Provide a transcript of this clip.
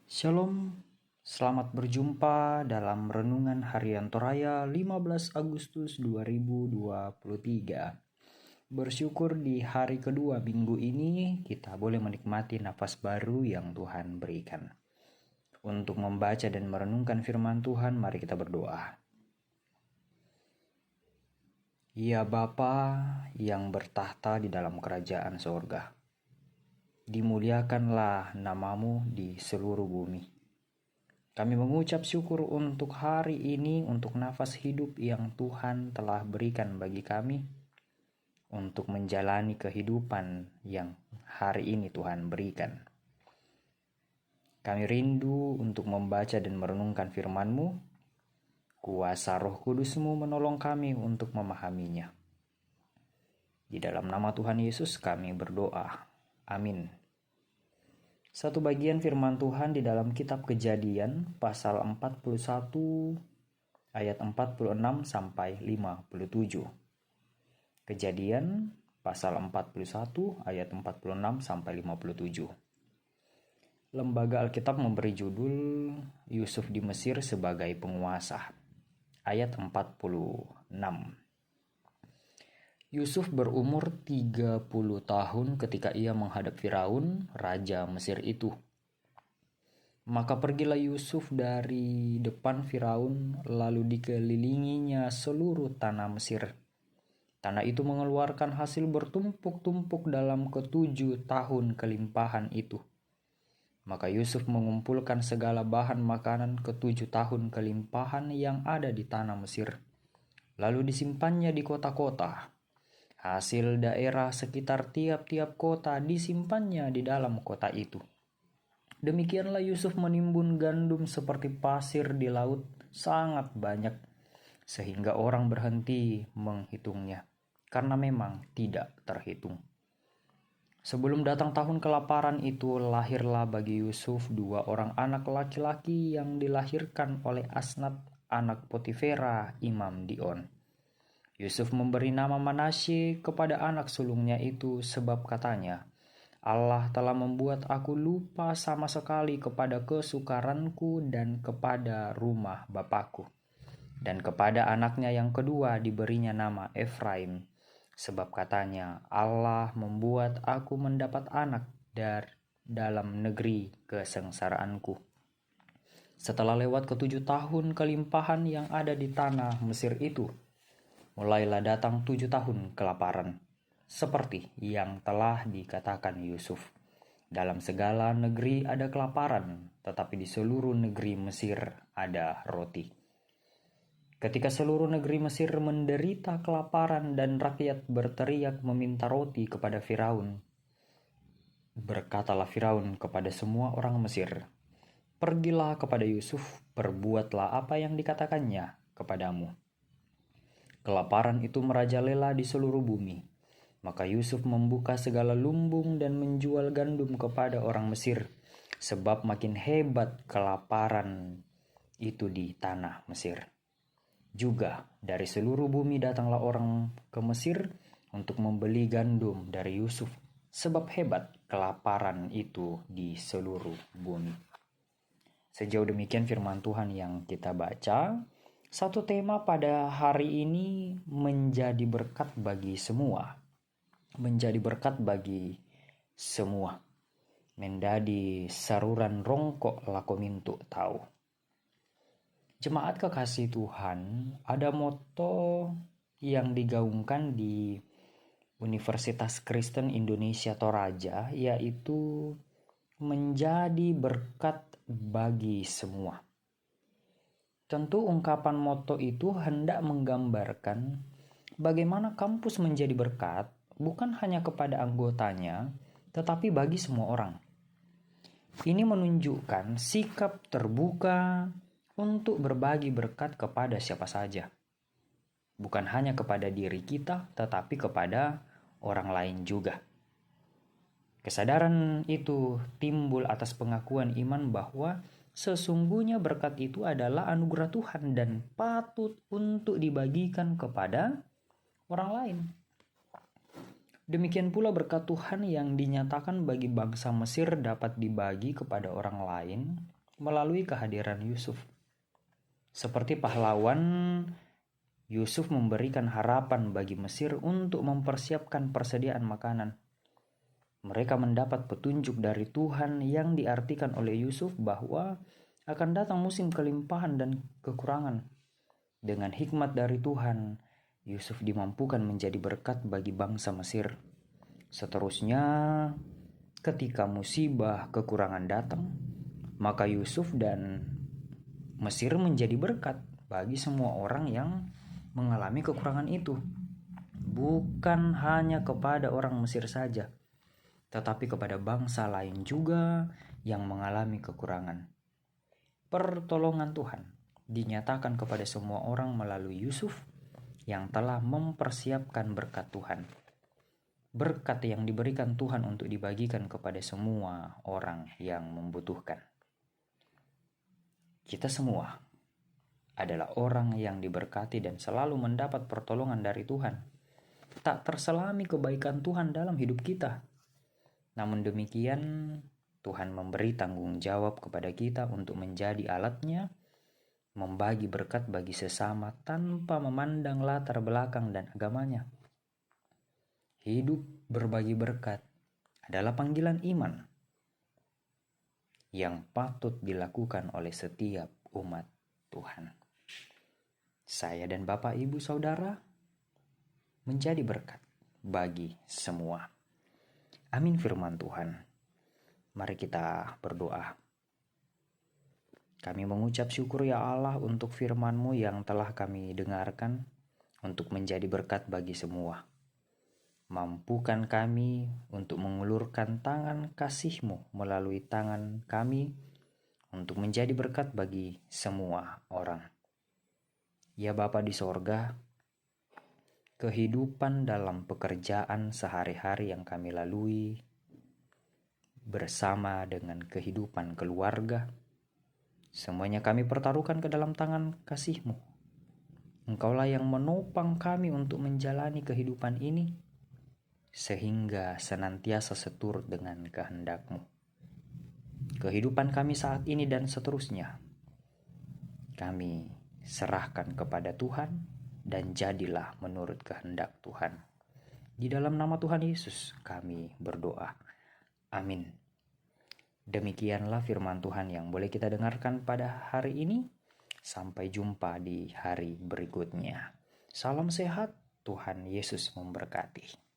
Shalom, selamat berjumpa dalam Renungan Harian Toraya 15 Agustus 2023. Bersyukur di hari kedua minggu ini kita boleh menikmati nafas baru yang Tuhan berikan. Untuk membaca dan merenungkan firman Tuhan, mari kita berdoa. Ya Bapa yang bertahta di dalam kerajaan sorga, dimuliakanlah namamu di seluruh bumi. Kami mengucap syukur untuk hari ini, untuk nafas hidup yang Tuhan telah berikan bagi kami, untuk menjalani kehidupan yang hari ini Tuhan berikan. Kami rindu untuk membaca dan merenungkan firman-Mu. Kuasa Roh Kudus-Mu menolong kami untuk memahaminya. Di dalam nama Tuhan Yesus kami berdoa. Amin. Satu bagian firman Tuhan di dalam kitab Kejadian pasal 41 ayat 46 sampai 57. Kejadian pasal 41 ayat 46 sampai 57. Lembaga Alkitab memberi judul Yusuf di Mesir sebagai penguasa. Ayat 46. Yusuf berumur 30 tahun ketika ia menghadap Firaun, raja Mesir itu. Maka pergilah Yusuf dari depan Firaun, lalu dikelilinginya seluruh tanah Mesir. Tanah itu mengeluarkan hasil bertumpuk-tumpuk dalam ke-7 tahun kelimpahan itu. Maka Yusuf mengumpulkan segala bahan makanan ke-7 tahun kelimpahan yang ada di tanah Mesir, lalu disimpannya di kota-kota. Hasil daerah sekitar tiap-tiap kota disimpannya di dalam kota itu. Demikianlah Yusuf menimbun gandum seperti pasir di laut sangat banyak, sehingga orang berhenti menghitungnya, karena memang tidak terhitung. Sebelum datang tahun kelaparan itu, lahirlah bagi Yusuf 2 orang anak laki-laki yang dilahirkan oleh Asnat, anak Potifera, imam Dion. Yusuf memberi nama Manasye kepada anak sulungnya itu sebab katanya, Allah telah membuat aku lupa sama sekali kepada kesukaranku dan kepada rumah bapakku. Dan kepada anaknya yang kedua diberinya nama Efraim, sebab katanya, Allah membuat aku mendapat anak dari dalam negeri kesengsaraanku. Setelah lewat ke-7 tahun kelimpahan yang ada di tanah Mesir itu, mulailah datang 7 tahun kelaparan, seperti yang telah dikatakan Yusuf. Dalam segala negeri ada kelaparan, tetapi di seluruh negeri Mesir ada roti. Ketika seluruh negeri Mesir menderita kelaparan dan rakyat berteriak meminta roti kepada Firaun, berkatalah Firaun kepada semua orang Mesir, "Pergilah kepada Yusuf, perbuatlah apa yang dikatakannya kepadamu." Kelaparan itu merajalela di seluruh bumi. Maka Yusuf membuka segala lumbung dan menjual gandum kepada orang Mesir, sebab makin hebat kelaparan itu di tanah Mesir. Juga dari seluruh bumi datanglah orang ke Mesir untuk membeli gandum dari Yusuf, sebab hebat kelaparan itu di seluruh bumi. Sejauh demikian firman Tuhan yang kita baca. Satu tema pada hari ini menjadi berkat bagi semua. Menjadi berkat bagi semua. Mendadi saruran rongkok lakomintu tahu. Jemaat kekasih Tuhan, ada moto yang digaungkan di Universitas Kristen Indonesia Toraja, yaitu menjadi berkat bagi semua. Tentu ungkapan moto itu hendak menggambarkan bagaimana kampus menjadi berkat bukan hanya kepada anggotanya, tetapi bagi semua orang. Ini menunjukkan sikap terbuka untuk berbagi berkat kepada siapa saja. Bukan hanya kepada diri kita, tetapi kepada orang lain juga. Kesadaran itu timbul atas pengakuan iman bahwa sesungguhnya berkat itu adalah anugerah Tuhan dan patut untuk dibagikan kepada orang lain. Demikian pula berkat Tuhan yang dinyatakan bagi bangsa Mesir dapat dibagi kepada orang lain melalui kehadiran Yusuf. Seperti pahlawan, Yusuf memberikan harapan bagi Mesir untuk mempersiapkan persediaan makanan. Mereka mendapat petunjuk dari Tuhan yang diartikan oleh Yusuf bahwa akan datang musim kelimpahan dan kekurangan. Dengan hikmat dari Tuhan, Yusuf dimampukan menjadi berkat bagi bangsa Mesir. Seterusnya, ketika musibah kekurangan datang, maka Yusuf dan Mesir menjadi berkat bagi semua orang yang mengalami kekurangan itu. Bukan hanya kepada orang Mesir saja, tetapi kepada bangsa lain juga yang mengalami kekurangan. Pertolongan Tuhan dinyatakan kepada semua orang melalui Yusuf yang telah mempersiapkan berkat Tuhan. Berkat yang diberikan Tuhan untuk dibagikan kepada semua orang yang membutuhkan. Kita semua adalah orang yang diberkati dan selalu mendapat pertolongan dari Tuhan. Tak terselami kebaikan Tuhan dalam hidup kita. Namun demikian, Tuhan memberi tanggung jawab kepada kita untuk menjadi alatnya, membagi berkat bagi sesama tanpa memandang latar belakang dan agamanya. Hidup berbagi berkat adalah panggilan iman yang patut dilakukan oleh setiap umat Tuhan. Saya dan Bapak Ibu Saudara menjadi berkat bagi semua. Amin firman Tuhan. Mari kita berdoa. Kami mengucap syukur ya Allah untuk firman-Mu yang telah kami dengarkan untuk menjadi berkat bagi semua. Mampukan kami untuk mengulurkan tangan kasih-Mu melalui tangan kami untuk menjadi berkat bagi semua orang. Ya Bapa di sorga, kehidupan dalam pekerjaan sehari-hari yang kami lalui bersama dengan kehidupan keluarga, semuanya kami pertaruhkan ke dalam tangan kasih-Mu. Engkaulah yang menopang kami untuk menjalani kehidupan ini, sehingga senantiasa seturut dengan kehendak-Mu. Kehidupan kami saat ini dan seterusnya, kami serahkan kepada Tuhan, dan jadilah menurut kehendak Tuhan. Di dalam nama Tuhan Yesus kami berdoa. Amin. Demikianlah firman Tuhan yang boleh kita dengarkan pada hari ini. Sampai jumpa di hari berikutnya. Salam sehat, Tuhan Yesus memberkati.